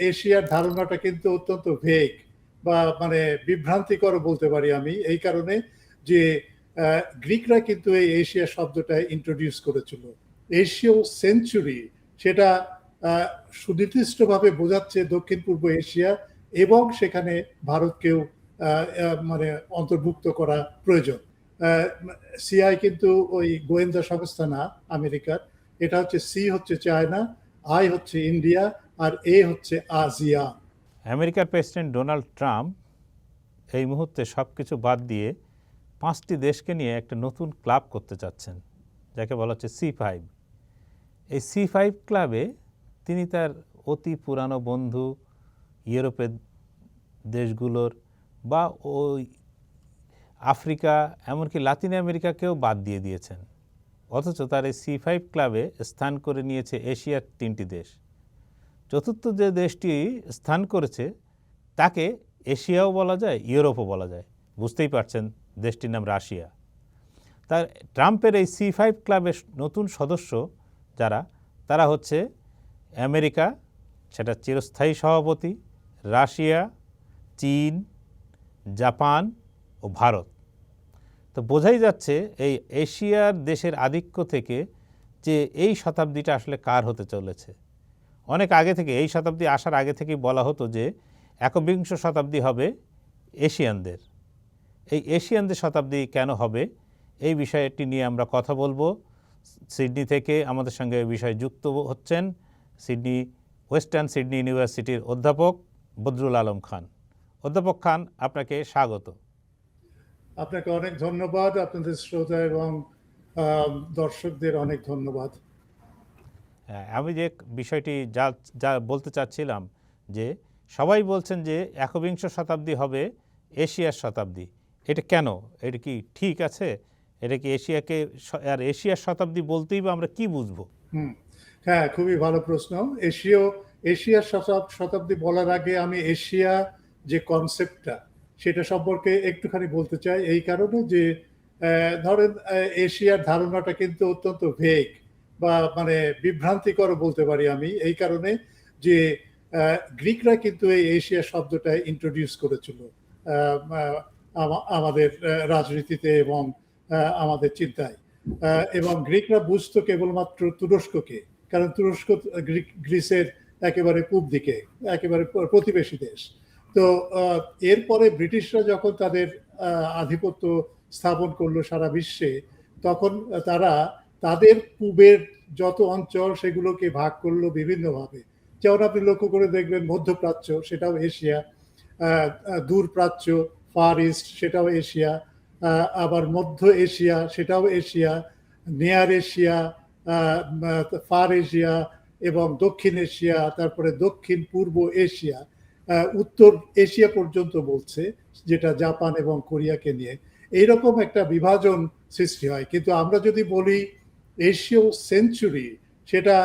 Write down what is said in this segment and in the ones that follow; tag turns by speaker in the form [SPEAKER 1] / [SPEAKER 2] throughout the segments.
[SPEAKER 1] এশিয়ার ধারণাটা কিন্তু অত্যন্ত ভেগ বা মানে বিভ্রান্তিকর বলতে পারি আমি, এই কারণে যে গ্রিকরা কিন্তু এই এশিয়া শব্দটা ইন্ট্রোডিউস করেছিল। এশীয় সেঞ্চুরি সেটা সুনির্দিষ্টভাবে বোঝাচ্ছে দক্ষিণ পূর্ব এশিয়া, এবং সেখানে ভারতকেও মানে অন্তর্ভুক্ত করা প্রয়োজন। সিআই কিন্তু ওই গোয়েন্দা সংস্থা না আমেরিকার, এটা হচ্ছে সি হচ্ছে চায়না, আই হচ্ছে ইন্ডিয়া, আর এ হচ্ছে আসিয়ান।
[SPEAKER 2] আমেরিকার প্রেসিডেন্ট ডোনাল্ড ট্রাম্প এই মুহূর্তে সব কিছু বাদ দিয়ে 5টি দেশকে নিয়ে একটা নতুন ক্লাব করতে চাচ্ছেন, যাকে বলা হচ্ছে C5। এই C5 ক্লাবে তিনি তার অতি পুরানো বন্ধু ইউরোপের দেশগুলোর বা ওই আফ্রিকা এমনকি লাতিন আমেরিকাকেও বাদ দিয়ে দিয়েছেন। অথচ তার এই C5 ক্লাবে স্থান করে নিয়েছে এশিয়ার 3টি দেশ। চতুর্থ যে দেশটি স্থান করেছে তাকে এশিয়াও বলা যায়, ইউরোপও বলা যায়। বুঝতেই পারছেন দেশটির নাম রাশিয়া। তার ট্রাম্পের এই C5 ক্লাবের নতুন সদস্য যারা, তারা হচ্ছে আমেরিকা, সেটা চিরস্থায়ী সভাপতি, রাশিয়া, চীন, জাপান ও ভারত। তো বোঝাই যাচ্ছে এই এশিয়ার দেশের আধিক্য থেকে যে এই শতাব্দীটা আসলে কার হতে চলেছে। অনেক আগে থেকে, এই শতাব্দী আসার আগে থেকেই বলা হতো যে একবিংশ শতাব্দী হবে এশিয়ানদের। এই এশিয়ানদের শতাব্দী কেন হবে, এই বিষয়টি নিয়ে আমরা কথা বলবো। সিডনি থেকে আমাদের সঙ্গে এই বিষয়ে যুক্ত হচ্ছেন ওয়েস্টার্ন সিডনি ইউনিভার্সিটির অধ্যাপক বদরুল আলম খান। অধ্যাপক খান, আপনাকে স্বাগত।
[SPEAKER 1] আপনাকে অনেক ধন্যবাদ, আপনাদের শ্রোতা এবং দর্শকদের অনেক ধন্যবাদ।
[SPEAKER 2] আমি যে বিষয়টি যা বলতে চাচ্ছিলাম যে সবাই বলছেন যে একবিংশ শতাব্দী হবে এশিয়ার শতাব্দী, এটা কেন? এটা কি ঠিক আছে? এটা কি এশিয়াকে, আর এশিয়ার শতাব্দী বলতেই বা আমরা কি বুঝবো?
[SPEAKER 1] হ্যাঁ, খুবই ভালো প্রশ্ন। এশিয়ার শতাব্দী বলার আগে আমি এশিয়া যে কনসেপ্টটা সেটা সম্পর্কে একটুখানি বলতে চাই, এই কারণে যে ধরেন এশিয়ার ধারণাটা কিন্তু অত্যন্ত ভেগ বা মানে বিভ্রান্তিকর বলতে পারি আমি, এই কারণে যে গ্রিকরা কিন্তু এই এশিয়া শব্দটা ইন্ট্রোডিউস করেছিল আমাদের রাজনীতিতে এবং আমাদের চিন্তায়। এবং গ্রিকরা বুঝতো কেবলমাত্র তুরস্ককে, কারণ তুরস্ক গ্রিসের একেবারে পূব দিকে, একেবারে প্রতিবেশী দেশ। তো এরপরে ব্রিটিশরা যখন তাদের আধিপত্য স্থাপন করলো সারা বিশ্বে, তখন তারা তাদের পূবের যত অঞ্চল সেগুলোকে ভাগ করলো বিভিন্নভাবে। যেমন আপনি লক্ষ্য করে দেখবেন মধ্যপ্রাচ্য, সেটাও এশিয়া, দূর প্রাচ্য, ফার ইস্ট, সেটাও এশিয়া, আবার মধ্য এশিয়া, সেটাও Asia, near Asia, far Asia এবং দক্ষিণ এশিয়া, তারপরে দক্ষিণ পূর্ব এশিয়া, উত্তর এশিয়া পর্যন্ত বলছে, যেটা জাপান এবং কোরিয়াকে নিয়ে। এইরকম একটা বিভাজন সৃষ্টি হয়। কিন্তু আমরা যদি বলি এশীয় সেঞ্চুরি, সেটা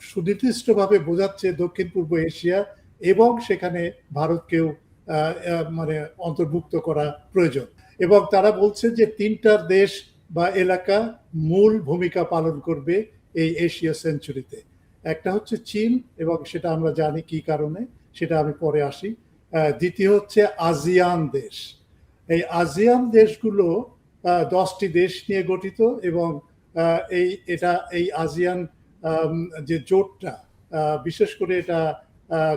[SPEAKER 1] সুনির্দিষ্টভাবে বোঝাচ্ছে দক্ষিণ পূর্ব এশিয়া, এবং সেখানে ভারতকেও মানে অন্তর্ভুক্ত করা প্রয়োজন। এবং তারা বলছে যে 3টা দেশ বা এলাকা মূল ভূমিকা পালন করবে এই এশীয় সেঞ্চুরিতে। একটা হচ্ছে চীন, এবং সেটা আমরা জানি কি কারণে, সেটা আমি পরে আসি। দ্বিতীয় হচ্ছে আসিয়ান দেশ। এই আসিয়ান দেশগুলো 10টি দেশ নিয়ে গঠিত, এবং এই আসিয়ান যে জোটটা, বিশেষ করে এটা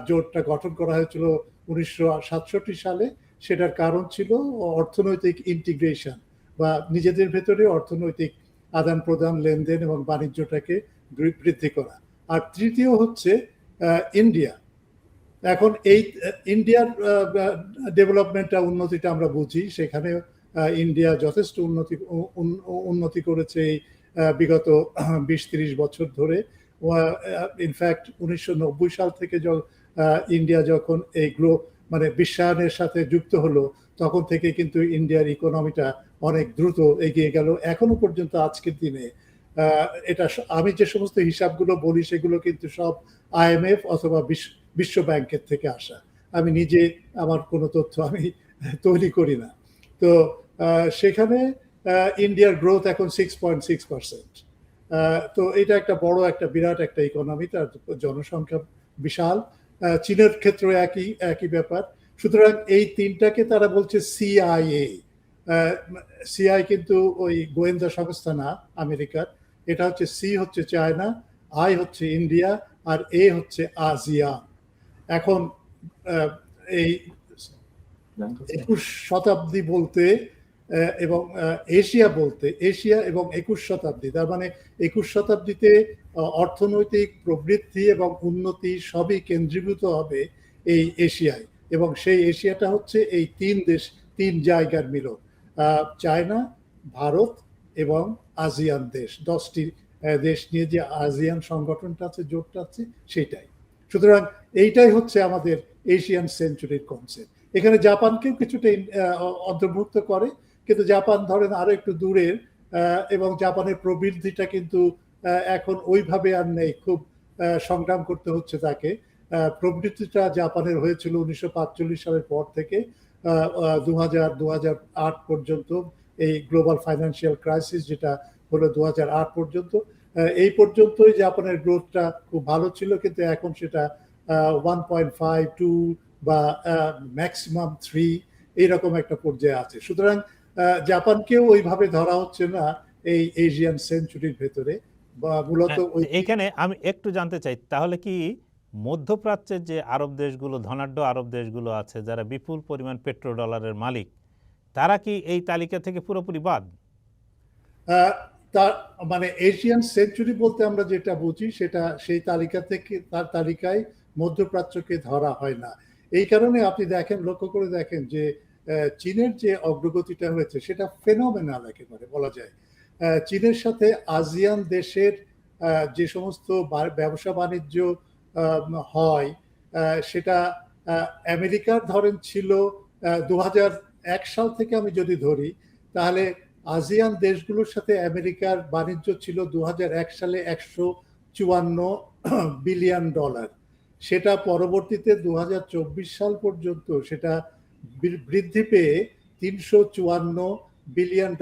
[SPEAKER 1] জোটটা গঠন করা হয়েছিল 1967 সালে। সেটার কারণ ছিল অর্থনৈতিক ইন্টিগ্রেশন বা নিজেদের ভেতরে অর্থনৈতিক আদান প্রদান, লেনদেন এবং বাণিজ্যটাকে বৃদ্ধি করা। আর তৃতীয় হচ্ছে ইন্ডিয়া। এখন এই ইন্ডিয়ার ডেভেলপমেন্টটা, উন্নতিটা আমরা বুঝি, সেখানে ইন্ডিয়া যথেষ্ট উন্নতি করেছে এই বিগত 20-30 বছর ধরে। ইনফ্যাক্ট 1990 সাল থেকে ইন্ডিয়া যখন এই মানে বিশ্বায়নের সাথে যুক্ত হলো, তখন থেকে কিন্তু ইন্ডিয়ার ইকোনমিটা অনেক দ্রুত এগিয়ে গেল। এখনো পর্যন্ত আজকের দিনে এটা আমি যে সমস্ত হিসাবগুলো বলি সেগুলো কিন্তু সব IMF অথবা বিশ্ব ব্যাংকের থেকে আসা। আমি নিজে আমার কোনো তথ্য আমি তৈরি করি না। তো সেখানে ইন্ডিয়ার গ্রোথ এখন 6.6%। তো এটা একটা বড়, একটা বিরাট একটা ইকোনমি, তার জনসংখ্যা বিশাল, চীনের ক্ষেত্রে একই একই ব্যাপার। সুতরাং এই তিনটাকে তারা বলছে সিআইএ। সিআই কিন্তু ওই গোয়েন্দা সংস্থা না আমেরিকার। এটা হচ্ছে সি হচ্ছে চায়না, আই হচ্ছে ইন্ডিয়া, আর এ হচ্ছে আসিয়ান। এখন এই 21 শতাব্দী বলতে এবং এশিয়া বলতে এশিয়া এবং 21 শতাব্দী, তার মানে 21 শতাব্দীতে অর্থনৈতিক প্রবৃদ্ধি এবং উন্নতি সবই কেন্দ্রীভূত হবে এই এশিয়ায়, এবং সেই এশিয়াটা হচ্ছে এই তিন জায়গার মিলন, চায়না, ভারত এবং আসিয়ান দেশ, 10টি দেশ নিয়ে যে আসিয়ান সংগঠনটা আছে, জোটটা আছে, সেটাই। সুতরাং এইটাই হচ্ছে আমাদের এশিয়ান সেঞ্চুরির কনসেপ্ট। এখানে জাপানকেও কিছুটা অন্তর্ভুক্ত করে, কিন্তু জাপান ধরেন আরো একটু দূরের, এবং জাপানের প্রবৃদ্ধিটা কিন্তু এখন ওইভাবে আর নেই, খুব সংগ্রাম করতে হচ্ছে তাকে। প্রবৃদ্ধিটা জাপানের হয়েছিল 1945 সালের পর থেকে 2008 পর্যন্ত, এই গ্লোবাল ফাইন্যান্সিয়াল ক্রাইসিস যেটা হলো 2008 পর্যন্ত, এই পর্যন্তই জাপানের গ্রোথটা খুব ভালো ছিল, কিন্তু এখন সেটা 1.5, 2 বা ম্যাক্সিমাম 3 এইরকম একটা পর্যায়ে আছে। সুতরাং জাপানকেও ওইভাবে ধরা হচ্ছে না এই এশিয়ান সেঞ্চুরির ভেতরে, বা মূলত
[SPEAKER 2] এইখানে আমি একটু জানতে চাই, তাহলে কি মধ্যপ্রাচ্যের যে আরব দেশগুলো, ধনাঢ্য আরব দেশগুলো আছে যারা বিপুল পরিমাণ পেট্রোডলারের মালিক, তারা কি এই তালিকা থেকে পুরোপুরি বাদ?
[SPEAKER 1] তার মানে এশিয়ান সেঞ্চুরি বলতে আমরা যেটা বুঝি সেটা সেই তালিকা থেকে, তার তালিকায় মধ্যপ্রাচ্যকে ধরা হয় না। এই কারণে আপনি দেখেন, লক্ষ্য করে দেখেন যে চীনের যে অগ্রগতিটা হয়েছে সেটা ফেনোমেনাল একেবারে বলা যায়। চীনের সাথে আসিয়ান দেশের যে সমস্ত ব্যবসা বাণিজ্য হয়, সেটা আমেরিকার ধরেন ছিল 2001 সাল থেকে আমি যদি ধরি, তাহলে আসিয়ান দেশগুলোর সাথে আমেরিকার বাণিজ্য ছিল 2001 সালে $154 বিলিয়ন। সেটা পরবর্তীতে 2024 সাল পর্যন্ত সেটা বৃদ্ধি পেয়ে $354 বিলিয়ন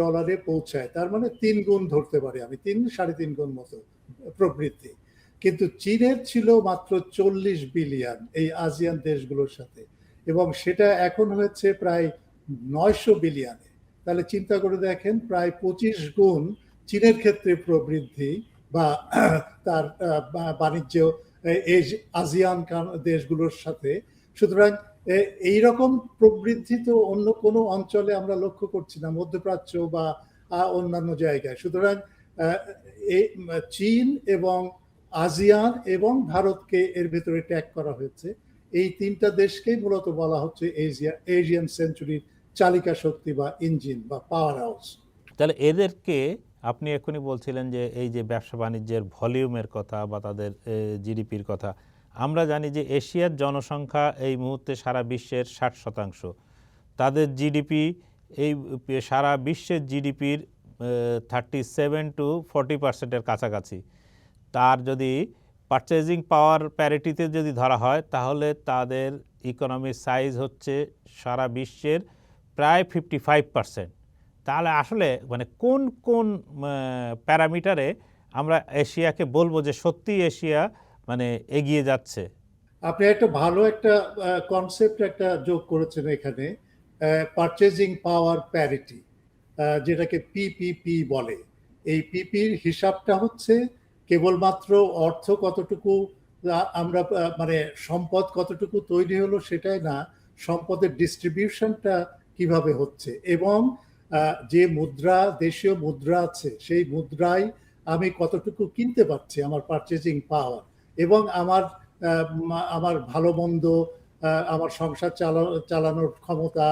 [SPEAKER 1] পৌঁছায়। তার মানে 3 গুণ ধরতে পারি আমি, 3-3.5 গুণ মতো প্রবৃদ্ধি। কিন্তু চীনের ছিল মাত্র 40 বিলিয়ন এই আসিয়ান দেশগুলোর সাথে, এবং সেটা এখন হয়েছে প্রায় 900 বিলিয়নে। তাহলে চিন্তা করে দেখেন, প্রায় 25 গুণ চীনের ক্ষেত্রে প্রবৃদ্ধি বা তার বাণিজ্য আসিয়ান দেশগুলোর সাথে। সুতরাং এইরকম প্রবৃদ্ধি তো অন্য কোনো অঞ্চলে আমরা লক্ষ্য করছি না, মধ্যপ্রাচ্য বা অন্যান্য জায়গায়। সুতরাং চীন এবং আসিয়ান এবং ভারতকে এর ভেতরে ট্যাগ করা হয়েছে। এই তিনটা দেশকেই মূলত বলা হচ্ছে এশিয়ান সেঞ্চুরির চালিকা শক্তি বা ইঞ্জিন বা পাওয়ার হাউস।
[SPEAKER 2] তাহলে এদেরকে আপনি এখনই বলছিলেন যে এই যে ব্যবসা বাণিজ্যের ভলিউমের কথা বা তাদের জিডিপির কথা, আমরা জানি যে এশিয়ার জনসংখ্যা এই মুহূর্তে সারা বিশ্বের 60%। তাদের জিডিপি এই সারা বিশ্বের জিডিপির 37-40% কাছাকাছি। তার যদি পারচেজিং পাওয়ার প্যারিটিতে যদি ধরা হয়, তাহলে তাদের ইকোনমির সাইজ হচ্ছে সারা বিশ্বের প্রায় 55%। তাহলে আসলে মানে কোন কোন প্যারামিটারে আমরা এশিয়াকে বলবো যে সত্যি এশিয়া মানে এগিয়ে যাচ্ছে?
[SPEAKER 1] আপনি একটা ভালো একটা কনসেপ্ট একটা যোগ করেছেন এখানে, পারচেজিং পাওয়ার প্যারিটি, যেটাকে পিপিপি বলে। এই পিপির হিসাবটা হচ্ছে কেবলমাত্র অর্থ কতটুকু আমরা মানে সম্পদ কতটুকু তৈরি হলো সেটাই না, সম্পদের ডিস্ট্রিবিউশনটা কিভাবে হচ্ছে, এবং যে মুদ্রা, দেশীয় মুদ্রা আছে, সেই মুদ্রায় আমি কতটুকু কিনতে পারছি, আমার পারচেজিং পাওয়ার, এবং আমার ভালো মন্দ, আমার সংসার চালানোর ক্ষমতা,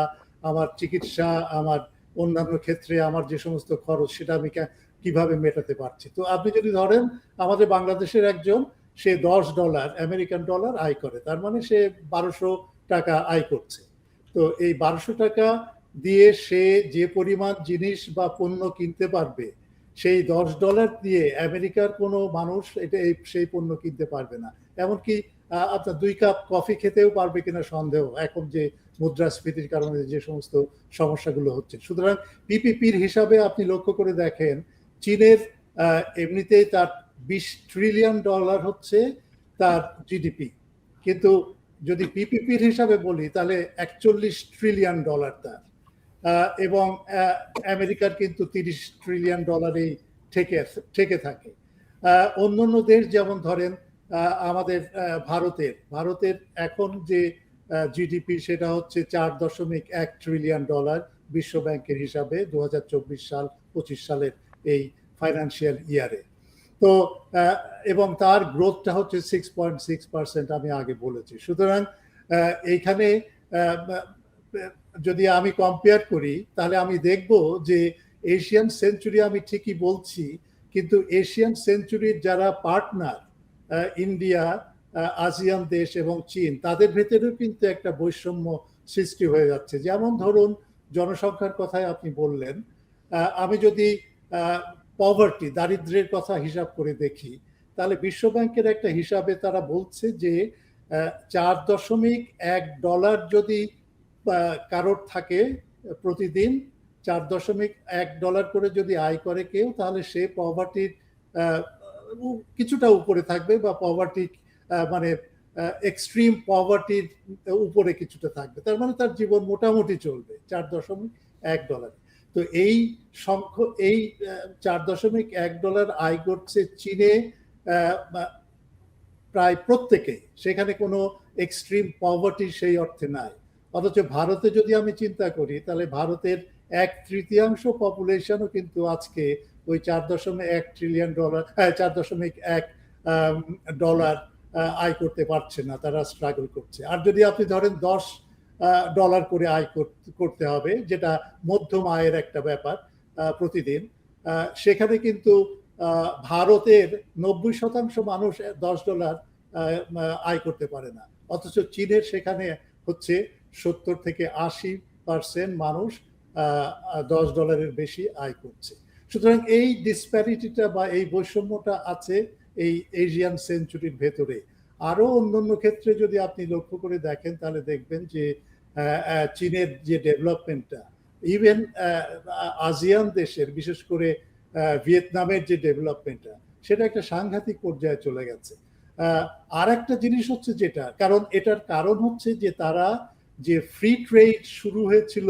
[SPEAKER 1] আমার চিকিৎসা, আমার অন্যান্য ক্ষেত্রে আমার যে সমস্ত খরচ, সেটা আমি কিভাবে মেটাতে পারছি। তো আপনি যদি ধরেন আমাদের বাংলাদেশের একজন, সে $10 আমেরিকান ডলার আয় করে, তার মানে সে 1200 টাকা আয় করছে। তো এই 1200 টাকা দিয়ে সে যে পরিমাণ জিনিস বা পণ্য কিনতে পারবে, সেই $10 দিয়ে আমেরিকার কোনো মানুষ সেই পণ্য কিনতে পারবে না। এমনকি আপনার 2 কাপ কফি খেতেও পারবে কিনা সন্দেহ, এখন যে মুদ্রাস্ফীতির কারণে যে সমস্ত সমস্যাগুলো হচ্ছে। সুতরাং পিপিপির হিসাবে আপনি লক্ষ্য করে দেখেন, চীনের এমনিতেই তার $20 ট্রিলিয়ন হচ্ছে তার জিডিপি, কিন্তু যদি পিপিপির হিসাবে বলি তাহলে $41 ট্রিলিয়ন তার, এবং আমেরিকার কিন্তু $30 ট্রিলিয়ন ঠেকে থাকে। অন্যান্য দেশ যেমন ধরেন আমাদের ভারতের এখন যে জিডিপি সেটা হচ্ছে $4.1 ট্রিলিয়ন বিশ্ব ব্যাংকের হিসাবে 2024-25 সালের এই ফাইন্যান্সিয়াল ইয়ারে। তো এবং তার গ্রোথটা হচ্ছে 6.6%, আমি আগে বলেছি। সুতরাং এইখানে যদি আমি কম্পেয়ার করি তাহলে আমি দেখব যে এশিয়ান সেঞ্চুরি আমি ঠিকই বলছি, কিন্তু এশিয়ান সেঞ্চুরির যারা পার্টনার ইন্ডিয়া, আসিয়ান দেশ এবং চীন, তাদের ভেতরেও কিন্তু একটা বৈষম্য সৃষ্টি হয়ে যাচ্ছে। যেমন ধরুন জনসংখ্যার কথাই আপনি বললেন, আমি যদি পভার্টি, দারিদ্র্যের কথা হিসাব করে দেখি তাহলে বিশ্বব্যাংকের একটা হিসাবে তারা বলছে যে $4.1 যদি কারোর থাকে প্রতিদিন, $4.1 করে যদি আয় করে কেউ, তাহলে সে পভার্টির কিছুটা উপরে থাকবে, বা পভার্টি মানে এক্সট্রিম পভার্টির উপরে কিছুটা থাকবে। তার মানে তার জীবন মোটামুটি চলবে $4.1। তো এই $4.1 আয় করছে চীনে প্রায় প্রত্যেকে, সেখানে কোনো এক্সট্রিম পভার্টি সেই অর্থে নাই। অথচ ভারতে যদি আমি চিন্তা করি তাহলে ভারতের 1/3 পপুলেশনও কিন্তু আজকে ওই $4.1 আয় করতে পারছে না, তারা স্ট্রাগল করছে। আর যদি আপনি ধরেন $10 করে আয় করতে হবে, যেটা মধ্যম আয়ের একটা ব্যাপার প্রতিদিন, সেখানে কিন্তু ভারতের 90% মানুষ $10 আয় করতে পারে না। অথচ চীনের সেখানে হচ্ছে 70-80% মানুষ $10 বেশি আয় করছে। সুতরাং এই ডিসপ্যারিটিটা বা এই বৈষম্যটা আছে এই এশিয়ান সেঞ্চুরির ভেতরে। আরো অন্যান্য ক্ষেত্রে যদি আপনি লক্ষ্য করে দেখেন তাহলে দেখবেন যে চীনের যে ডেভেলপমেন্টটা, ইভেন আসিয়ান দেশের, বিশেষ করে ভিয়েতনামের যে ডেভেলপমেন্টটা, সেটা একটা সাংঘাতিক পর্যায়ে চলে গেছে। আর একটা জিনিস হচ্ছে যেটা এটার কারণ হচ্ছে যে তারা যে ফ্রি ট্রেড শুরু হয়েছিল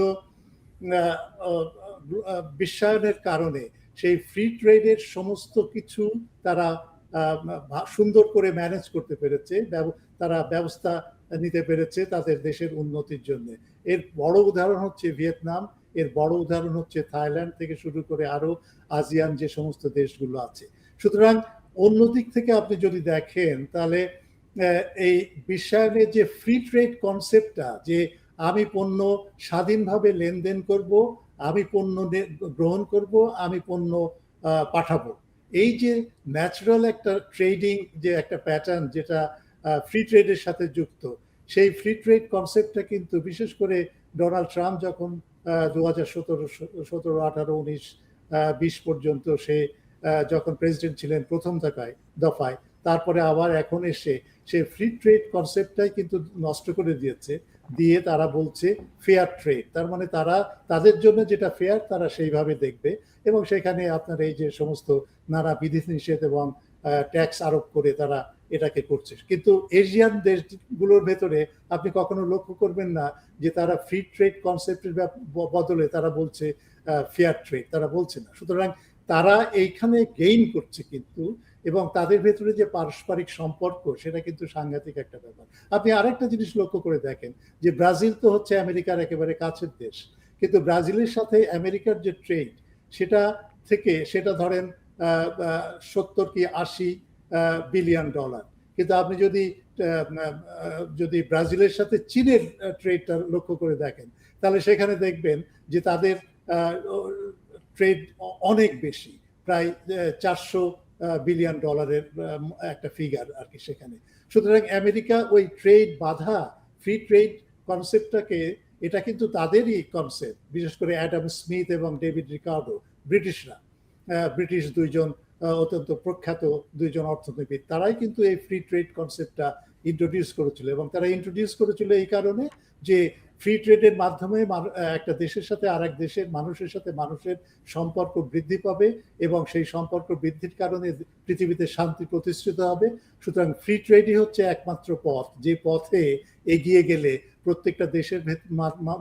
[SPEAKER 1] বিশ্বায়নের কারণে, সেই ফ্রি ট্রেডের সমস্ত কিছু তারা সুন্দর করে ম্যানেজ করতে পেরেছে, তারা ব্যবস্থা নিতে পেরেছে তাদের দেশের উন্নতির জন্য। এর বড় উদাহরণ হচ্ছে ভিয়েতনাম, এর বড় উদাহরণ হচ্ছে থাইল্যান্ড থেকে শুরু করে আরো আসিয়ান যে সমস্ত দেশগুলো আছে। সুতরাং অন্যদিক থেকে আপনি যদি দেখেন তাহলে এই বিশ্বায়নের যে ফ্রি ট্রেড কনসেপ্টটা, যে আমি পণ্য স্বাধীনভাবে লেনদেন করব, আমি পণ্য গ্রহণ করব, আমি পণ্য পাঠাবো, এই যে ন্যাচারাল একটা ট্রেডিং যে একটা প্যাটার্ন যেটা ফ্রি ট্রেডের সাথে যুক্ত, সেই ফ্রি ট্রেড কনসেপ্টটা কিন্তু বিশেষ করে ডোনাল্ড ট্রাম্প যখন 2017, 18, 19, 20 পর্যন্ত সে যখন প্রেসিডেন্ট ছিলেন প্রথম দফায়, তারপরে আবার এখন এসে সে ফ্রি ট্রেড কনসেপ্টটাই কিন্তু নষ্ট করে দিয়ে তারা বলছে ফেয়ার ট্রেড। তার মানে তারা তাদের জন্য যেটা ফেয়ার তারা সেইভাবে দেখবে, এবং সেখানে আপনার এই যে সমস্ত নানা বিধিনিষেধ এবং ট্যাক্স আরোপ করে তারা এটাকে করছে। কিন্তু এশিয়ান দেশগুলোর ভেতরে আপনি কখনো লক্ষ্য করবেন না যে তারা ফ্রি ট্রেড কনসেপ্টের বদলে তারা বলছে ফেয়ার ট্রেড, তারা বলছে না। সুতরাং তারা এইখানে গেইন করছে কিন্তু, এবং তাদের ভেতরে যে পারস্পরিক সম্পর্ক সেটা কিন্তু সাংঘাতিক একটা ব্যাপার। আপনি আরেকটা জিনিস লক্ষ্য করে দেখেন যে ব্রাজিল তো হচ্ছে আমেরিকার একেবারে কাছের দেশ, কিন্তু ব্রাজিলের সাথে আমেরিকার যে ট্রেড সেটা ধরেন 70 কি 80 বিলিয়ন ডলার। কিন্তু আপনি যদি ব্রাজিলের সাথে চীনের ট্রেডটা লক্ষ্য করে দেখেন তাহলে সেখানে দেখবেন যে তাদের ট্রেড অনেক বেশি, প্রায় 400 বিলিয়ন ডলারের একটা ফিগার আর কি সেখানে। সুতরাং আমেরিকা ওই ট্রেড বাধা, ফ্রি ট্রেড কনসেপ্টটাকে, এটা কিন্তু তাদেরই কনসেপ্ট, বিশেষ করে অ্যাডাম স্মিথ এবং ডেভিড রিকার্ডো, ব্রিটিশ দুইজন অত্যন্ত প্রখ্যাত দুইজন অর্থনীতিবিদ, তারাই কিন্তু এই ফ্রি ট্রেড কনসেপ্টটা ইন্ট্রোডিউস করেছিল। এবং তারা ইন্ট্রোডিউস করেছিল এই কারণে যে ফ্রি ট্রেডের মাধ্যমে একটা দেশের সাথে আরেক দেশের মানুষের সাথে মানুষের সম্পর্ক বৃদ্ধি পাবে এবং সেই সম্পর্ক বৃদ্ধির কারণে পৃথিবীতে শান্তি প্রতিষ্ঠিত হবে। সুতরাং ফ্রি ট্রেডই হচ্ছে একমাত্র পথ, যে পথে এগিয়ে গেলে প্রত্যেকটা দেশের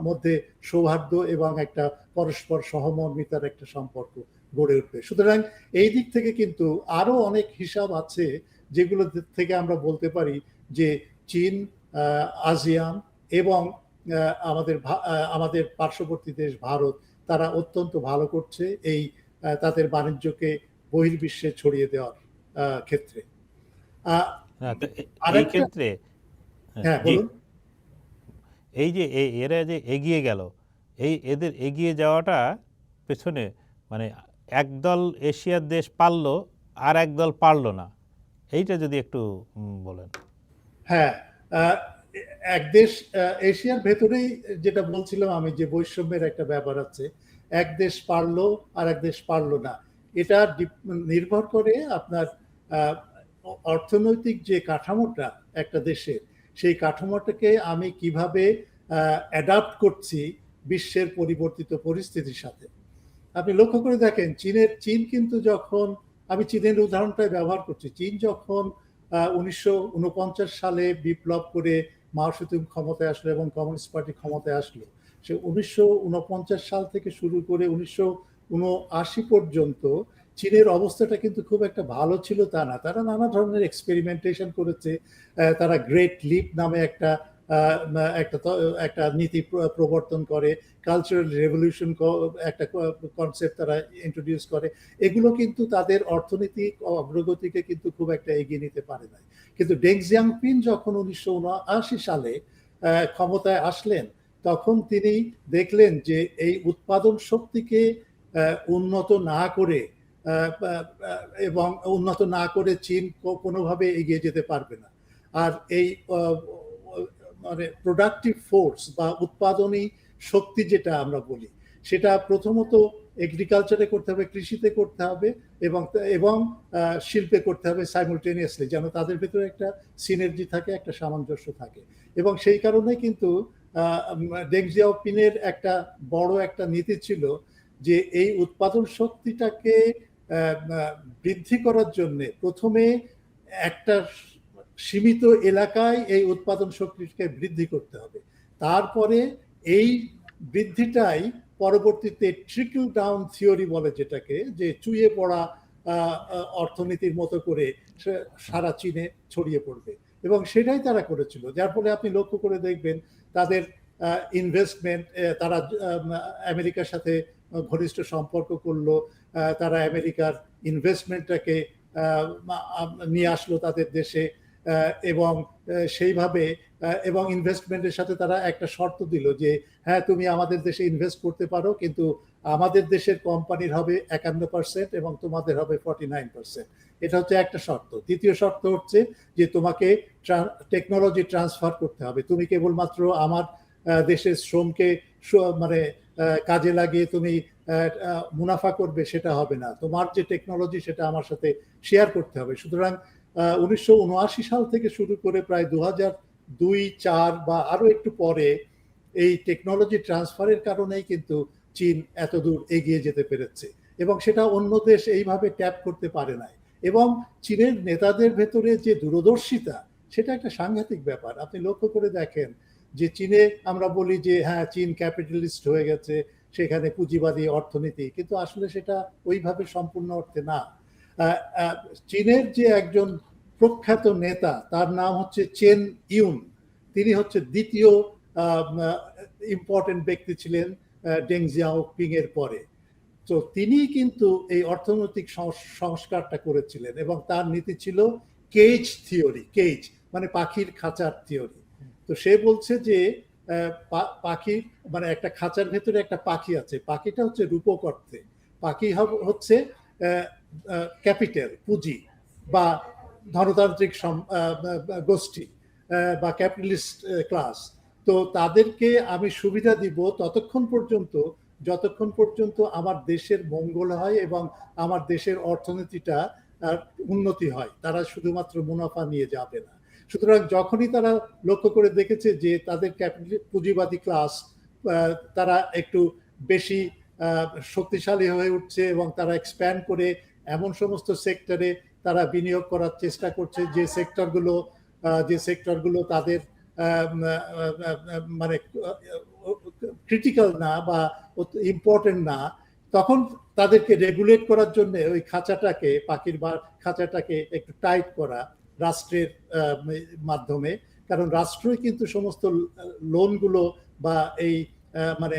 [SPEAKER 1] মধ্যে সৌহার্দ্য এবং একটা পরস্পর সহমর্মিতার একটা সম্পর্ক গড়ে উঠবে। সুতরাং এই দিক থেকে কিন্তু আরো অনেক হিসাব আছে যেগুলো থেকে আমরা বলতে পারি যে চীন, আসিয়ান এবং আমাদের পার্শ্ববর্তী দেশ ভারত, তারা অত্যন্ত ভালো করছে এই তাদের বাণিজ্যকে বহির্বিশ্বে ছড়িয়ে দেওয়ার ক্ষেত্রে।
[SPEAKER 2] এই ক্ষেত্রে
[SPEAKER 1] হ্যাঁ বলুন।
[SPEAKER 2] এই যে এরা যে এগিয়ে গেল, এদের এগিয়ে যাওয়াটা পেছনে মানে একদল এশিয়ার দেশ পারলো আর একদল পারলো না, এইটা যদি একটু বলেন।
[SPEAKER 1] হ্যাঁ, এক দেশ এশিয়ার ভেতরেই যেটা বলছিলাম আমি, যে বৈষম্যের একটা ব্যাপার আছে, এক দেশ পারলো আর এক দেশ পারলো না। এটা নির্ভর করে আপনার অর্থনৈতিক যে কাঠামোটা একটা দেশের, সেই কাঠামোটাকে আমি কিভাবে অ্যাডাপ্ট করছি বিশ্বের পরিবর্তিত পরিস্থিতির সাথে। আপনি লক্ষ্য করে দেখেন চীন কিন্তু যখন, আমি চীনের উদাহরণটাই ব্যবহার করছি, চীন যখন 1949 সালে বিপ্লব করে মাও সেতুং ক্ষমতায় আসলো এবং কমিউনিস্ট পার্টি ক্ষমতায় আসলো, সে 1949 সাল থেকে শুরু করে 1979 পর্যন্ত চীনের অবস্থাটা কিন্তু খুব একটা ভালো ছিল তা না। তারা নানা ধরনের এক্সপেরিমেন্টেশন করেছে। তারা গ্রেট লিপ নামে একটা নীতি প্রবর্তন করে, কালচারাল রেভলিউশন একটা কনসেপ্ট তারা ইন্ট্রোডিউস করে। এগুলো কিন্তু তাদের অর্থনৈতিক অগ্রগতিকে কিন্তু খুব একটা এগিয়ে নিতে পারে না। কিন্তু ডেং জিয়াওপিং যখন 1979 সালে ক্ষমতায় আসলেন, তখন তিনি দেখলেন যে এই উৎপাদন শক্তিকে উন্নত না করে এবং উন্নত না করে চীন কোনোভাবে এগিয়ে যেতে পারবে না। আর এই মানে প্রোডাক্টিভ ফোর্স বা উৎপাদনী শক্তি যেটা আমরা বলি, সেটা প্রথমত এগ্রিকালচারে করতে হবে, কৃষিতে করতে হবে এবং শিল্পে করতে হবে সাইমultaneously, যেন তাদের ভিতরে একটা সিনার্জি থাকে, একটা সামঞ্জস্য থাকে। এবং সেই কারণে কিন্তু ডেং জিয়াওপিংয়ের একটা বড় একটা নীতি ছিল যে এই উৎপাদন শক্তিটাকে বৃদ্ধি করার জন্য প্রথমে একটা সীমিত এলাকায় এই উৎপাদন শক্তিকে বৃদ্ধি করতে হবে, তারপরে এই বৃদ্ধিটাই পরবর্তীতে ট্রিকল ডাউন থিওরি বলে যেটাকে, যে চুইয়ে পড়া অর্থনীতির মতো করে সারা চীনে ছড়িয়ে পড়বে। এবং সেটাই তারা করেছিল, যার ফলে আপনি লক্ষ্য করে দেখবেন তাদের ইনভেস্টমেন্ট, তারা আমেরিকার সাথে ঘনিষ্ঠ সম্পর্ক করলো, তারা আমেরিকার ইনভেস্টমেন্টটাকে নিয়ে আসলো তাদের দেশে, এবং সেইভাবে এবং ইনভেস্টমেন্টের সাথে তারা একটা শর্ত দিল যে হ্যাঁ তুমি আমাদের দেশে ইনভেস্ট করতে পারো, কিন্তু আমাদের দেশের কোম্পানির হবে 51% এবং তোমাদের হবে 49%। এটা হচ্ছে একটা শর্ত। দ্বিতীয় শর্ত হচ্ছে যে তোমাকে টেকনোলজি ট্রান্সফার করতে হবে, তুমি কেবলমাত্র আমার দেশের শ্রমকে মানে কাজে লাগিয়ে তুমি মুনাফা করবে সেটা হবে না, তোমার যে টেকনোলজি সেটা আমার সাথে শেয়ার করতে হবে। সুতরাং 1979 সাল থেকে শুরু করে প্রায় 2002-04 বা আরো একটু পরে এই টেকনোলজি ট্রান্সফারের কারণেই কিন্তু চীন এত দূর এগিয়ে যেতে পেরেছে, এবং সেটা অন্য দেশ এইভাবে ট্যাপ করতে পারে নাই। এবং চীনের নেতাদের ভেতরে যে দূরদর্শিতা, সেটা একটা সাংঘাতিক ব্যাপার। আপনি লক্ষ্য করে দেখেন যে চীনে আমরা বলি যে হ্যাঁ চীন ক্যাপিটালিস্ট হয়ে গেছে, সেখানে পুঁজিবাদী অর্থনীতি, কিন্তু আসলে সেটা ওইভাবে সম্পূর্ণ অর্থে না। চীনের যে একজন প্রখ্যাত নেতা, তার নাম হচ্ছে চেন ইউন, তিনি হচ্ছে দ্বিতীয় ইম্পর্টেন্ট ব্যক্তি ছিলেন ডেং জিয়াওপিং এর পরে। তো তিনি কিন্তু এই অর্থনৈতিক সংস্কারটা করেছিলেন, এবং তার নীতি ছিল কেজ থিওরি, কেজ মানে পাখির খাঁচার থিওরি। তো সে বলছে যে পাখি মানে একটা খাঁচার ভেতরে একটা পাখি আছে, পাখিটা হচ্ছে রূপক অর্থে, পাখি হচ্ছে ক্যাপিটাল, পুঁজি বা ধনতান্ত্রিক গোষ্ঠী বা ক্যাপিটালিস্ট ক্লাস। তো তাদেরকে আমি সুবিধা দিব ততক্ষণ পর্যন্ত যতক্ষণ পর্যন্ত আমার দেশের মঙ্গল হয় এবং আমার দেশের অর্থনীতিটা উন্নতি হয়, তারা শুধুমাত্র মুনাফা নিয়ে যাবে না। সুতরাং যখনই তারা লক্ষ্য করে দেখেছে যে তাদের পুঁজিবাদী ক্লাস তারা একটু বেশি শক্তিশালী হয়ে উঠছে এবং তারা এক্সপ্যান্ড করে এমন সমস্ত সেক্টরে তারা বিনিয়োগ করার চেষ্টা করছে যে সেক্টরগুলো তাদের মানে ক্রিটিক্যাল না বা ইম্পর্টেন্ট না, তখন তাদেরকে রেগুলেট করার জন্য ওই পাখির খাঁচাটাকে একটু টাইট করা রাষ্ট্রের মাধ্যমে। কারণ রাষ্ট্রই কিন্তু সমস্ত লোনগুলো বা এই মানে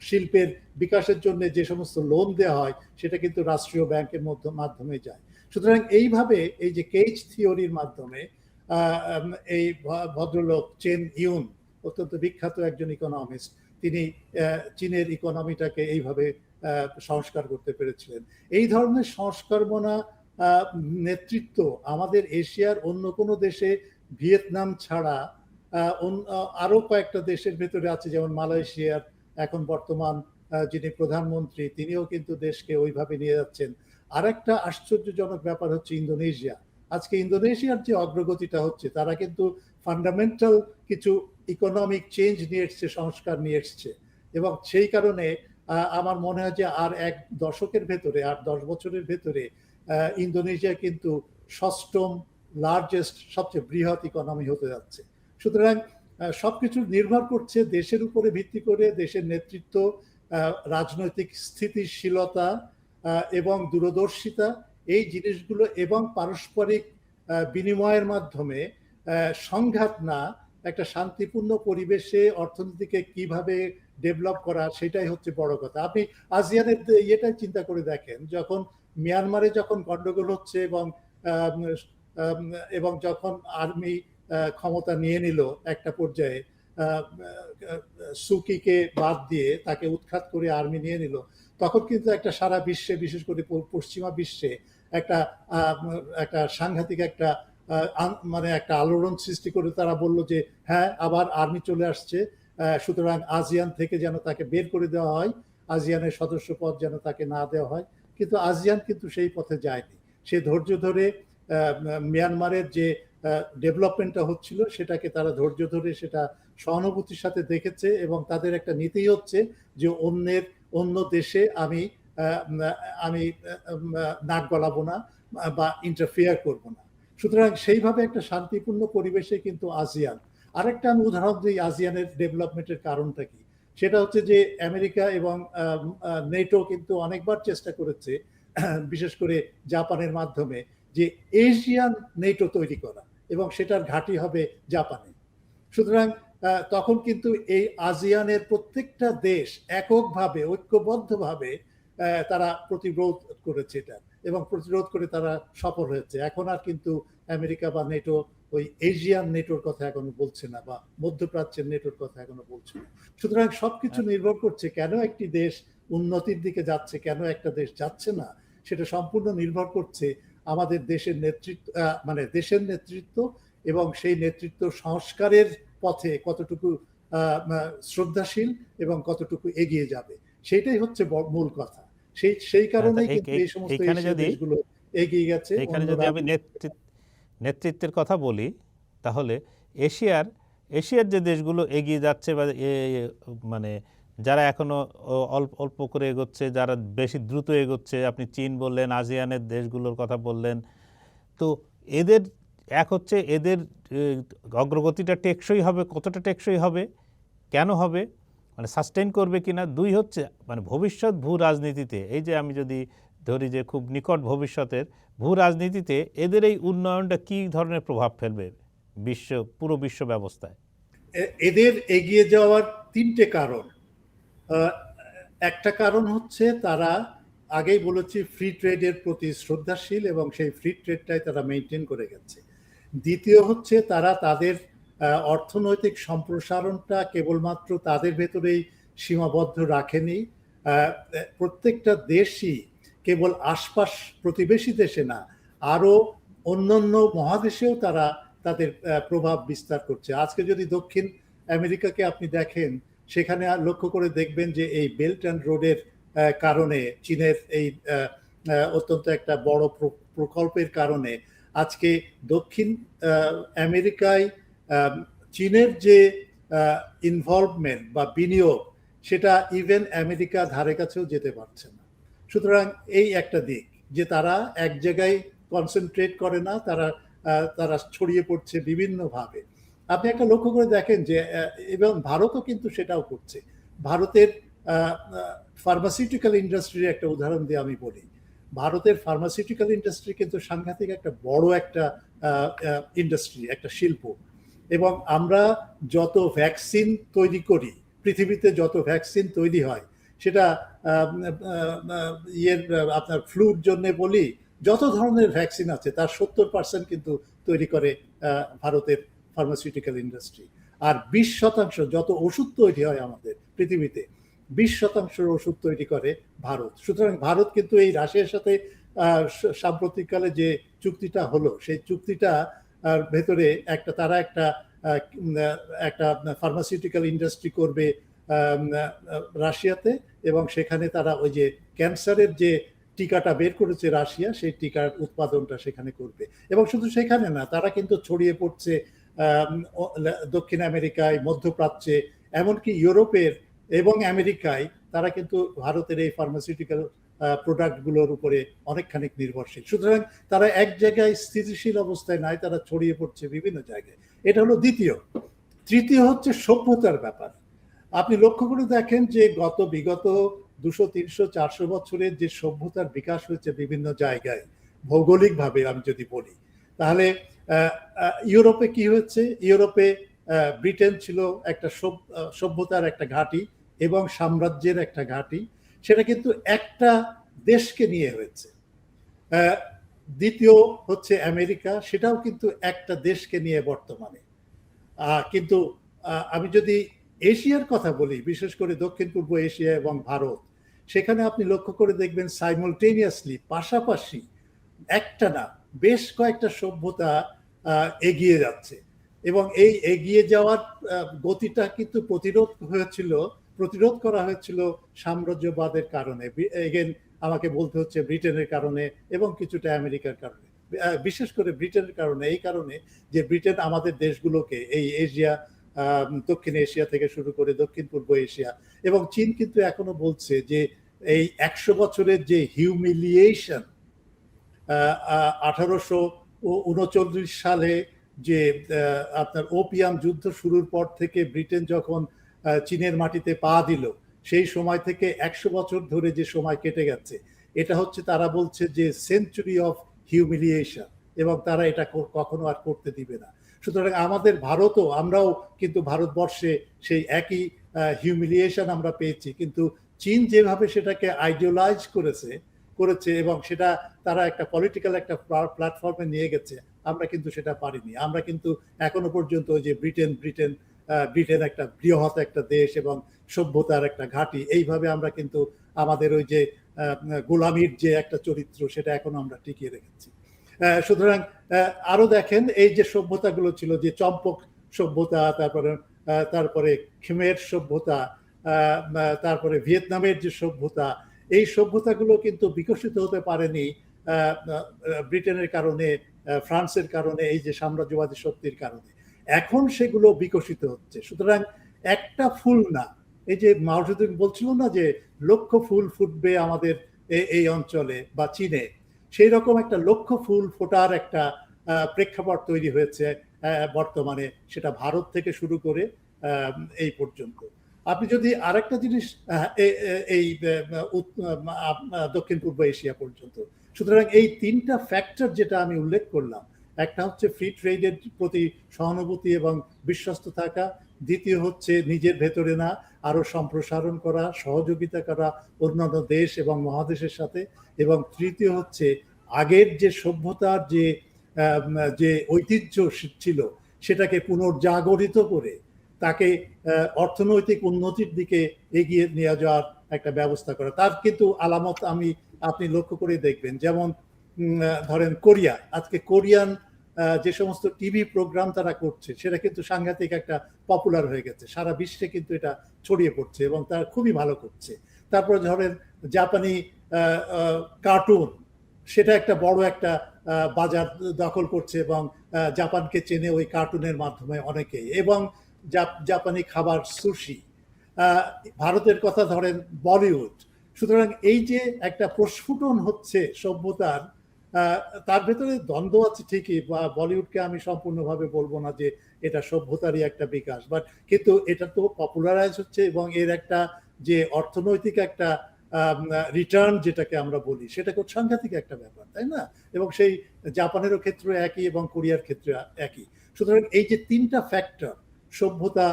[SPEAKER 1] শিল্পের বিকাশের জন্য যে সমস্ত লোন দেওয়া হয় সেটা কিন্তু রাষ্ট্রীয় ব্যাংকের মাধ্যমে যায়। সুতরাং এইভাবে এই যে কেজ থিওরির মাধ্যমে এই ভদ্রলোক চেন ইউন, অত্যন্ত বিখ্যাত একজন ইকোনমিস্ট, তিনি চীনের ইকোনমিটাকে এইভাবে সংস্কার করতে পেরেছিলেন। এই ধরনের সংস্কারমনা নেতৃত্ব আমাদের এশিয়ার অন্য কোনো দেশে, ভিয়েতনাম ছাড়া আরো কয়েকটা দেশের ভেতরে আছে, যেমন মালয়েশিয়ার এখন বর্তমান যিনি প্রধানমন্ত্রী তিনিও কিন্তু দেশকে ওইভাবে নিয়ে যাচ্ছেন। আর একটা আশ্চর্যজনক ব্যাপার হচ্ছে ইন্দোনেশিয়া। আজকে ইন্দোনেশিয়ার যে অগ্রগতিটা হচ্ছে, তারা কিন্তু ফান্ডামেন্টাল কিছু ইকোনমিক চেঞ্জ নিয়ে এসছে, সংস্কার নিয়ে এসছে, এবং সেই কারণে আমার মনে হয় যে আর 10 বছরের ভেতরে ইন্দোনেশিয়া কিন্তু 6ম লার্জেস্ট, সবচেয়ে বৃহৎ ইকোনমি হতে যাচ্ছে। সুতরাং সবকিছু নির্ভর করছে দেশের উপরে ভিত্তি করে, দেশের নেতৃত্ব, রাজনৈতিক স্থিতিশীলতা এবং দূরদর্শিতা, এই জিনিসগুলো, এবং পারস্পরিক বিনিময়ের মাধ্যমে সংঘাত না, একটা শান্তিপূর্ণ পরিবেশে অর্থনীতিকে কিভাবে ডেভেলপ করা, সেটাই হচ্ছে বড় কথা। আপনি আসিয়ানের ইয়েটাই চিন্তা করে দেখেন, যখন মিয়ানমারে যখন গন্ডগোল হচ্ছে এবং যখন আর্মি ক্ষমতা নিয়ে নিল একটা পর্যায়ে, সুকিকে বাদ দিয়ে তাকে উৎখাত করে আর্মি নিয়ে নিল, তখন কিন্তু একটা সারা বিশ্বে, বিশেষ করে পশ্চিমা বিশ্বে একটা সাংঘাতিক একটা মানে একটা আলোড়ন সৃষ্টি করে তারা বলল যে হ্যাঁ, আবার আর্মি চলে আসছে, সুতরাং আসিয়ান থেকে যেন তাকে বের করে দেওয়া হয়, আসিয়ানের সদস্য পদ যেন তাকে না দেওয়া হয়। কিন্তু আসিয়ান কিন্তু সেই পথে যায়নি। সে ধৈর্য ধরে মিয়ানমারের যে ডেভেলপমেন্টটা হচ্ছিল সেটাকে তারা ধৈর্য ধরে সেটা সহানুভূতির সাথে দেখেছে, এবং তাদের একটা নীতি হচ্ছে যে অন্য দেশে আমি নাক গলাবো না বা ইন্টারফেয়ার করব না। সুতরাং সেইভাবে একটা শান্তিপূর্ণ পরিবেশে কিন্তু আসিয়ান। আরেকটা আমি উদাহরণ দিই আসিয়ানের ডেভেলপমেন্টের কারণটা কি, সেটা হচ্ছে যে আমেরিকা এবং নেটো কিন্তু অনেকবার চেষ্টা করেছে, বিশেষ করে জাপানের মাধ্যমে, যে এশিয়ান নেটো তৈরি করা, এবং সেটার ঘাঁটি হবে জাপানে। সুতরাং তখন কিন্তু এই আসিয়ানের প্রত্যেকটা দেশ এককভাবে, ঐক্যবদ্ধভাবে তারা প্রতিরোধ করেছে এটা, এবং প্রতিরোধ করে তারা সফল হয়েছে। এখন আর কিন্তু আমেরিকা বা নেটো ওই এশিয়ান নেটোর কথা এখনো বলছে না, বা মধ্যপ্রাচ্যের নেটোর কথা এখনো বলছে না। সুতরাং সবকিছু নির্ভর করছে কেন একটি দেশ উন্নতির দিকে যাচ্ছে, কেন একটা দেশ যাচ্ছে না, সেটা সম্পূর্ণ নির্ভর করছে আমাদের দেশের নেতৃত্ব, মানে দেশের নেতৃত্ব, এবং সেই নেতৃত্ব সংস্কারের পথে কতটুকু শ্রদ্ধাশীল এবং কতটুকু এগিয়ে যাবে, সেটাই হচ্ছে মূল কথা। সেই কারণেই কিন্তু এই সমস্ত দেশগুলো এগিয়ে গেছে।
[SPEAKER 2] এখানে যদি আমি নেতৃত্বের কথা বলি, তাহলে এশিয়ার যে দেশগুলো এগিয়ে যাচ্ছে বা মানে যারা এখনো অল্প করে এগোচ্ছে, যারা বেশি দ্রুত এগোচ্ছে, আপনি চীন বললেন, আসিয়ানের দেশগুলোর কথা বললেন, তো এদের হচ্ছে এদের অগ্রগতিটা টেকসই হবে, কতটা টেকসই হবে, কেন হবে, মানে সাস্টেইন করবে কিনা। 2 হচ্ছে মানে ভবিষ্যৎ ভূ রাজনীতিতে, এই যে আমি যদি ধরি যে খুব নিকট ভবিষ্যতের ভূ রাজনীতিতে এদের এই উন্নয়নটা কি ধরনের প্রভাব ফেলবে পুরো বিশ্ব ব্যবস্থায়।
[SPEAKER 1] এদের এগিয়ে যাওয়ার 3টে কারণ। একটা কারণ হচ্ছে তারা, আগেই বলেছি, ফ্রি ট্রেডের প্রতি শ্রদ্ধাশীল, এবং সেই ফ্রি ট্রেডটাই তারা মেনটেন করে গেছে। দ্বিতীয় হচ্ছে তারা তাদের অর্থনৈতিক সম্প্রসারণটা কেবলমাত্র তাদের ভেতরেই সীমাবদ্ধ রাখেনি, প্রত্যেকটা দেশই কেবল আশপাশ প্রতিবেশী দেশে না, আরো অন্যান্য মহাদেশেও তারা তাদের প্রভাব বিস্তার করছে। আজকে যদি দক্ষিণ আমেরিকাকে আপনি দেখেন, সেখানে লক্ষ্য করে দেখবেন যে এই বেল্ট অ্যান্ড রোডের কারণে, চীনের এই অত্যন্ত একটা বড় প্রকল্পের কারণে আজকে দক্ষিণ আমেরিকায় চীনের যে ইনভলভমেন্ট বা বিনিয়োগ, সেটা ইভেন আমেরিকা ধারে কাছেও যেতে পারছে না। সুতরাং এই একটা দিক যে তারা এক জায়গায় কনসেন্ট্রেট করে না, তারা ছড়িয়ে পড়ছে বিভিন্নভাবে। আপনি একটা লক্ষ্য করে দেখেন যে এবং ভারতও কিন্তু সেটাও করছে। ভারতের ফার্মাসিউটিক্যাল ইন্ডাস্ট্রির একটা উদাহরণ দিয়ে আমি বলি। ভারতের ফার্মাসিউটিক্যাল ইন্ডাস্ট্রি কিন্তু সাংঘাতিক একটা বড় একটা ইন্ডাস্ট্রি, একটা শিল্প। এবং আমরা যত ভ্যাকসিন তৈরি করি, পৃথিবীতে যত ভ্যাকসিন তৈরি হয়, সেটা আপনার ফ্লুর জন্য বলি, যত ধরনের ভ্যাকসিন আছে তার 70% কিন্তু তৈরি করে ভারতের ফার্মাসিউটিক্যাল ইন্ডাস্ট্রি। আর 20% যত ওষুধ তৈরি হয় আমাদের পৃথিবীতে, 20% ওষুধ তৈরি করে ভারত। সুতরাং ভারত কিন্তু এই রাশিয়ার সাথে সাম্প্রতিককালে যে চুক্তিটা হলো, সেই চুক্তিটা ভেতরে তারা একটা ফার্মাসিউটিক্যাল ইন্ডাস্ট্রি করবে রাশিয়াতে, এবং সেখানে তারা ওই যে ক্যান্সারের যে টিকাটা বের করেছে রাশিয়া, সেই টিকার উৎপাদনটা সেখানে করবে। এবং শুধু সেখানে না, তারা কিন্তু ছড়িয়ে পড়ছে দক্ষিণ আমেরিকায়, মধ্যপ্রাচ্যে, এমনকি ইউরোপের এবং আমেরিকায়। তারা কিন্তু ভারতের এই ফার্মাসিউটিক্যাল প্রোডাক্টগুলোর উপরে অনেকখানি নির্ভরশীল। সুতরাং তারা এক জায়গায় স্থিতিশীল অবস্থায় নাই, তারা ছড়িয়ে পড়ছে বিভিন্ন জায়গায়। এটা হলো দ্বিতীয়। তৃতীয় হচ্ছে সভ্যতার ব্যাপার। আপনি লক্ষ্য করে দেখেন যে বিগত 200, 300, 400 বছরের যে সভ্যতার বিকাশ হয়েছে বিভিন্ন জায়গায় ভৌগোলিকভাবে, আমি যদি বলি, তাহলে ইউরোপে কি হয়েছে? ইউরোপে ব্রিটেন ছিল একটা সভ্যতার একটা ঘাঁটি এবং সাম্রাজ্যের একটা ঘাঁটি। সেটা কিন্তু একটা দেশকে নিয়ে হয়েছে। দ্বিতীয় হচ্ছে আমেরিকা, সেটাও কিন্তু একটা দেশকে নিয়ে বর্তমানে। কিন্তু আমি যদি এশিয়ার কথা বলি, বিশেষ করে দক্ষিণ পূর্ব এশিয়া এবং ভারত, সেখানে আপনি লক্ষ্য করে দেখবেন সাইমultaneously, পাশাপাশি, একটা না বেশ কয়েকটা সভ্যতা এগিয়ে যাচ্ছে। এবং এই এগিয়ে যাওয়ার গতিটা কিন্তু প্রতিরোধ করা হয়েছিল সাম্রাজ্যবাদের কারণে। এগেন আমাকে বলতে হচ্ছে ব্রিটেনের কারণে এবং কিছুটা আমেরিকার কারণে। বিশেষ করে ব্রিটেনের কারণে, এই কারণে যে ব্রিটেন আমাদের দেশগুলোকে, এই এশিয়া, দক্ষিণ এশিয়া থেকে শুরু করে দক্ষিণ পূর্ব এশিয়া, এবং চীন কিন্তু এখনো বলছে যে এই 100 বছরের যে হিউমিলিয়েশন, 1839 সালে যে আপনার ওপিয়াম যুদ্ধ শুরুর পর থেকে ব্রিটেন যখন চীনের মাটিতে পা দিল, সেই সময় থেকে 100 বছর ধরে যে সময় কেটে গেছে, এটা হচ্ছে তারা বলছে যে সেঞ্চুরি অফ হিউমিলিয়েশন, এবং তারা এটা কখনো আর করতে দিবে না। সুতরাং আমাদের আমরাও কিন্তু ভারতবর্ষে সেই একই হিউমিলিয়েশন আমরা পেয়েছি, কিন্তু চীন যেভাবে সেটাকে আইডিয়ালাইজ করেছে এবং সেটা তারা একটা পলিটিক্যাল একটা প্ল্যাটফর্মে নিয়ে গেছে, আমরা কিন্তু সেটা পারিনি। আমরা কিন্তু এখনো পর্যন্ত ওই যে ব্রিটেন একটা বৃহৎ একটা দেশ এবং সভ্যতার একটা ঘাঁটি, এইভাবে আমরা কিন্তু আমাদের ওই যে গোলামির যে একটা চরিত্র, সেটা এখনো আমরা টিকিয়ে রেখেছি। সুতরাং আরো দেখেন, এই যে সভ্যতাগুলো ছিল, যে চম্পক সভ্যতা, তারপরে খিমের সভ্যতা, তারপরে ভিয়েতনামের যে সভ্যতা, এই সভ্যতাগুলো কিন্তু বিকশিত হতে পারেনি ব্রিটেনের কারণে, ফ্রান্সের কারণে, এই যে সাম্রাজ্যবাদী শক্তির কারণে। এখন সেগুলো বিকশিত হচ্ছে। সুতরাং একটা ফুল না, এই যে মাও জেদুং বলছিল না যে লক্ষ ফুল ফুটবে আমাদের এই অঞ্চলে বা চীনে, সেই রকম একটা লক্ষ ফুল ফোটার একটা প্রেক্ষাপট তৈরি হয়েছে বর্তমানে, সেটা ভারত থেকে শুরু করে এই পর্যন্ত। আপনি যদি আরেকটা জিনিস, এই দক্ষিণ পূর্ব এশিয়া পর্যন্ত, সুতরাং এই তিনটা ফ্যাক্টর যেটা আমি উল্লেখ করলাম, একটা হচ্ছে ফ্রি ট্রেডের প্রতি সহানুভূতি এবং বিশ্বস্ত থাকা, দ্বিতীয় হচ্ছে নিজের ভেতরে না, আরো সম্প্রসারণ করা, সহযোগিতা করা অন্যান্য দেশ এবং মহাদেশের সাথে, এবং তৃতীয় হচ্ছে আগের যে সভ্যতার যে ঐতিহ্য ছিল, সেটাকে পুনর্জাগরিত করে তাকে অর্থনৈতিক উন্নতির দিকে এগিয়ে নিয়ে যাওয়ার একটা ব্যবস্থা করা। তার কিন্তু আলামত আপনি লক্ষ্য করে দেখবেন, যেমন ধরেন কোরিয়া, আজকে কোরিয়ান যে সমস্ত টিভি প্রোগ্রাম তারা করছে, সেটা কিন্তু সাংঘাতিক একটা পপুলার হয়ে গেছে, সারা বিশ্বে কিন্তু এটা ছড়িয়ে পড়ছে এবং তারা খুবই ভালো করছে। তারপরে ধরেন জাপানি কার্টুন, সেটা একটা বড় একটা বাজার দখল করছে এবং জাপানকে চেনে ওই কার্টুনের মাধ্যমে অনেকেই, এবং জাপানি খাবার সুশি, ভারতের কথা ধরেন বলিউড। সুতরাং এই যে একটা প্রস্ফুটন হচ্ছে সভ্যতার, তার ভেতরে দ্বন্দ্ব আছে ঠিকই, বা বলিউডকে আমি সম্পূর্ণভাবে বলবো না যে এটা সভ্যতারই একটা বিকাশ, বাট কিন্তু এটা তো পপুলারাইজ হচ্ছে, এবং এর একটা যে অর্থনৈতিক একটা রিটার্ন যেটাকে আমরা বলি, সেটা খুব সাংঘাতিক একটা ব্যাপার, তাই না? এবং সেই জাপানেরও ক্ষেত্রে একই এবং কোরিয়ার ক্ষেত্রে একই। সুতরাং এই যে তিনটা ফ্যাক্টর, সভ্যতা,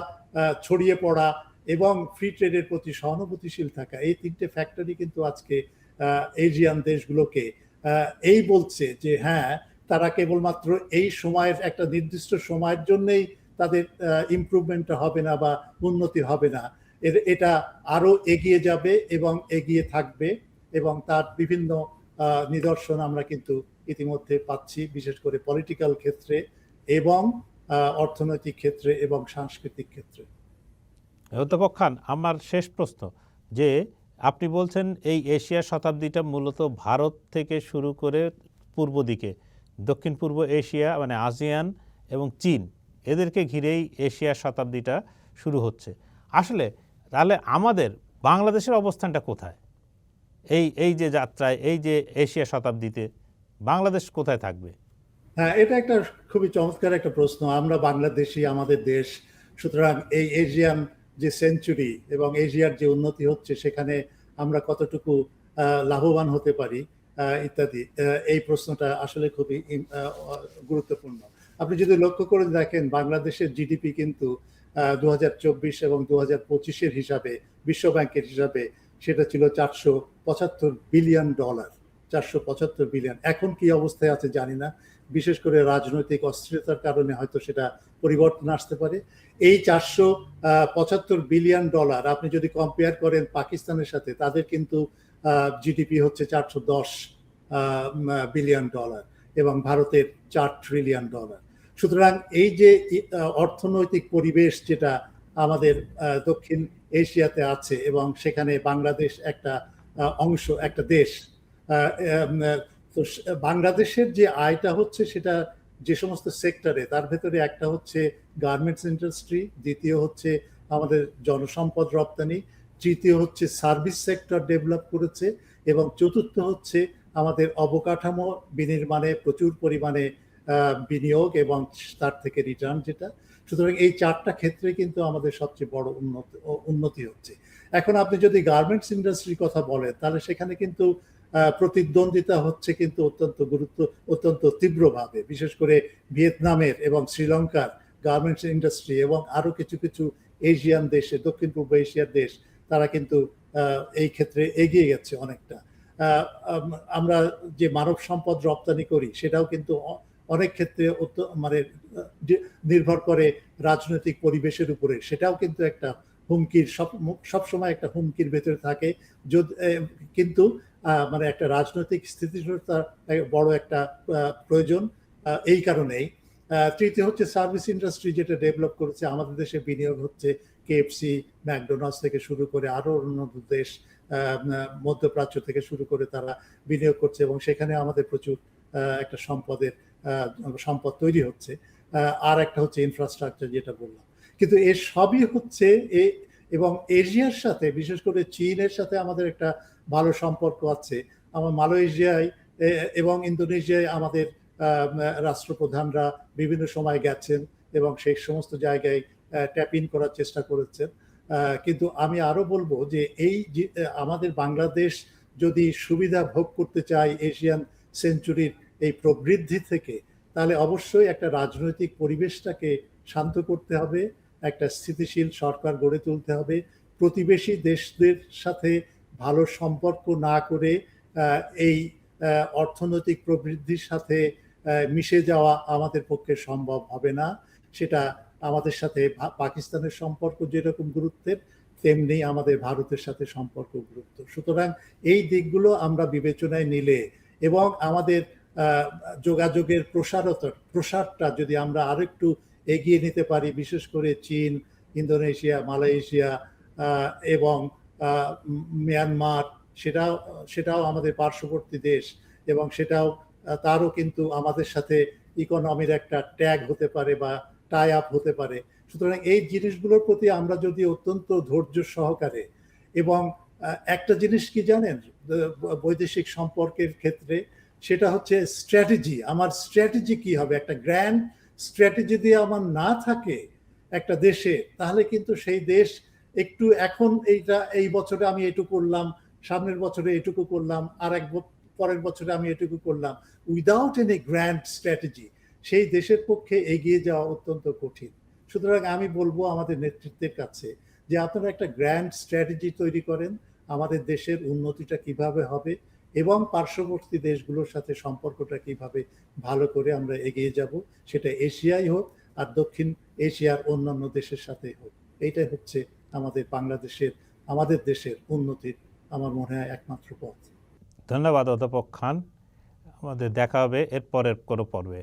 [SPEAKER 1] ছড়িয়ে পড়া এবং ফ্রি ট্রেডের প্রতি সহানুভূতিশীল থাকা, এই তিনটে ফ্যাক্টরই কিন্তু আজকে এশিয়ান দেশগুলোকে এই বলছে যে হ্যাঁ, তারা কেবলমাত্র এই সময়ের একটা নির্দিষ্ট সময়ের জন্যই তাদের ইমপ্রুভমেন্টটা হবে না বা উন্নতি হবে না, এটা আরো এগিয়ে যাবে এবং এগিয়ে থাকবে, এবং তার বিভিন্ন নিদর্শন আমরা কিন্তু ইতিমধ্যে পাচ্ছি, বিশেষ করে পলিটিক্যাল ক্ষেত্রে এবং অর্থনৈতিক ক্ষেত্রে এবং সাংস্কৃতিক ক্ষেত্রে।
[SPEAKER 2] অধ্যাপক খান, আমার শেষ প্রশ্ন, যে আপনি বলছেন এই এশিয়ার শতাব্দীটা মূলত ভারত থেকে শুরু করে পূর্ব দিকে, দক্ষিণ পূর্ব এশিয়া মানে আসিয়ান এবং চীন, এদেরকে ঘিরেই এশিয়ার শতাব্দীটা শুরু হচ্ছে। আসলে তাহলে আমাদের বাংলাদেশের অবস্থানটা কোথায় এই যে যাত্রায়, এই যে এশিয়া শতাব্দীতে বাংলাদেশ কোথায় থাকবে?
[SPEAKER 1] হ্যাঁ, এটা একটা খুবই চমৎকার একটা প্রশ্ন। আমরা বাংলাদেশি, আমাদের দেশ, সুতরাং এই এশিয়ান যে সেঞ্চুরি এবং এশিয়ার যে উন্নতি হচ্ছে সেখানে আমরা কতটুকু লাভবান হতে পারি ইত্যাদি, এই প্রশ্নটা আসলে খুবই গুরুত্বপূর্ণ। আপনি যদি লক্ষ্য করে দেখেন, বাংলাদেশের জিডিপি কিন্তু 2024 এবং 2025-এর হিসাবে, বিশ্বব্যাংকের হিসাবে, সেটা ছিল $475 বিলিয়ন। 475 বিলিয়ন। এখন কি অবস্থায় আছে জানি না, বিশেষ করে রাজনৈতিক অস্থিরতার কারণে হয়তো সেটা পরিবর্তন আসতে পারে। এই $475 বিলিয়ন আপনি যদি কম্পেয়ার করেন পাকিস্তানের সাথে, তাদের কিন্তু জিডিপি হচ্ছে $410 বিলিয়ন এবং ভারতের $4 ট্রিলিয়ন। সুতরাং এই যে অর্থনৈতিক পরিবেশ যেটা আমাদের দক্ষিণ এশিয়াতে আছে, এবং সেখানে বাংলাদেশ একটা অংশ, একটা দেশ, তো বাংলাদেশের যে আয়টা হচ্ছে সেটা যে সমস্ত সেক্টরে, তার ভেতরে একটা হচ্ছে গার্মেন্টস ইন্ডাস্ট্রি, দ্বিতীয় হচ্ছে আমাদের জনসম্পদ রপ্তানি, তৃতীয় হচ্ছে সার্ভিস সেক্টর ডেভেলপ করেছে, এবং চতুর্থ হচ্ছে আমাদের অবকাঠামো বিনির্মাণে প্রচুর পরিমাণে বিনিয়োগ এবং তার থেকে রিটার্ন যেটা। সুতরাং এই চারটা ক্ষেত্রে কিন্তু আমাদের সবচেয়ে বড় উন্নতি হচ্ছে। এখন আপনি যদি গার্মেন্টস ইন্ডাস্ট্রির কথা বলেন, তাহলে সেখানে কিন্তু প্রতিদ্বন্দ্বিতা হচ্ছে কিন্তু অত্যন্ত তীব্রভাবে, বিশেষ করে ভিয়েতনামের এবং শ্রীলঙ্কার গার্মেন্টস ইন্ডাস্ট্রি এবং আরো কিছু কিছু এশিয়ান দেশে, দক্ষিণ পূর্ব এশিয়ার দেশ, তারা কিন্তু এই ক্ষেত্রে এগিয়ে গেছে অনেকটা। আমরা যে মানব সম্পদ রপ্তানি করি সেটাও কিন্তু অনেক ক্ষেত্রে মানে নির্ভর করে রাজনৈতিক পরিবেশের উপরে, সেটাও কিন্তু একটা হুমকির, সবসময় একটা হুমকির ভেতরে থাকে। কিন্তু মানে একটা রাজনৈতিক স্থিতিশীলতা বড় একটা প্রয়োজন। এই কারণেই তৃতীয় হচ্ছে সার্ভিস ইন্ডাস্ট্রি, যেটা ডেভেলপ করেছে আমাদের দেশে, বিনিয়োগ হচ্ছে কেএফসি, ম্যাকডোনাল্ডস থেকে শুরু করে আরো অন্যান্য দেশ, মধ্যপ্রাচ্য থেকে শুরু করে তারা বিনিয়োগ করছে, এবং সেখানে আমাদের প্রচুর একটা সম্পদ তৈরি হচ্ছে। আর একটা হচ্ছে ইনফ্রাস্ট্রাকচার, যেটা বললাম। কিন্তু এর সবই হচ্ছে এবং এশিয়ার সাথে, বিশেষ করে চীনের সাথে আমাদের একটা ভালো সম্পর্ক আছে। আমার মালয়েশিয়ায় এবং ইন্দোনেশিয়ায় আমাদের রাষ্ট্রপ্রধানরা বিভিন্ন সময় গেছেন এবং সেই সমস্ত জায়গায় ট্যাপ ইন করার চেষ্টা করেছেন। কিন্তু আমি আরো বলবো যে এই আমাদের বাংলাদেশ যদি সুবিধা ভোগ করতে চায় এশিয়ান সেঞ্চুরির এই প্রবৃদ্ধি থেকে, তাহলে অবশ্যই একটা রাজনৈতিক পরিবেশটাকে শান্ত করতে হবে, একটা স্থিতিশীল সরকার গড়ে তুলতে হবে। প্রতিবেশী দেশদের সাথে ভালো সম্পর্ক না করে এই অর্থনৈতিক প্রবৃদ্ধির সাথে মিশে যাওয়া আমাদের পক্ষে সম্ভব হবে না। সেটা আমাদের সাথে পাকিস্তানের সম্পর্ক যেরকম গুরুত্বের, তেমনি আমাদের ভারতের সাথে সম্পর্ক গুরুত্ব। সুতরাং এই দিকগুলো আমরা বিবেচনায় নিলে এবং আমাদের যোগাযোগের প্রসারটা যদি আমরা আরেকটু এগিয়ে নিতে পারি, বিশেষ করে চীন, ইন্দোনেশিয়া, মালয়েশিয়া এবং মিয়ানমার, সেটাও আমাদের পার্শ্ববর্তী দেশ, এবং সেটাও তারও কিন্তু আমাদের সাথে ইকোনমির একটা ট্যাগ হতে পারে বা টাই আপ হতে পারে। সুতরাং এই জিনিসগুলোর প্রতি আমরা যদি অত্যন্ত ধৈর্য সহকারে এবং একটা জিনিস কি জানেন বৈদেশিক সম্পর্কের ক্ষেত্রে, সেটা হচ্ছে স্ট্র্যাটেজি। আমার স্ট্র্যাটেজি কি হবে, একটা গ্র্যান্ড স্ট্র্যাটেজি দিয়ে আমার না থাকে একটা দেশে, তাহলে কিন্তু সেই দেশ একটু এখন এই বছরে আমি এটুকু করলাম, সামনের বছরে এটুকু করলাম, আর পরের বছরে আমি এটুকু করলাম, উইদাউট এনি গ্র্যান্ড স্ট্র্যাটেজি সেই দেশের পক্ষে এগিয়ে যাওয়া অত্যন্ত কঠিন। সুতরাং আমি বলবো আমাদের নেতৃত্বের কাছে যে আপনারা একটা গ্র্যান্ড স্ট্র্যাটেজি তৈরি করেন, আমাদের দেশের উন্নতিটা কিভাবে হবে এবং পার্শ্ববর্তী দেশগুলোর সাথে সম্পর্কটা কিভাবে ভালো করে আমরা এগিয়ে যাব, সেটা এশিয়াই হোক আর দক্ষিণ এশিয়ার অন্যান্য দেশের সাথে হোক। এইটাই হচ্ছে আমাদের দেশের উন্নতির আমার মনে হয় একমাত্র পথ।
[SPEAKER 2] ধন্যবাদ অধ্যাপক খান। আমাদের দেখা হবে এর পরের কোনো পর্বে।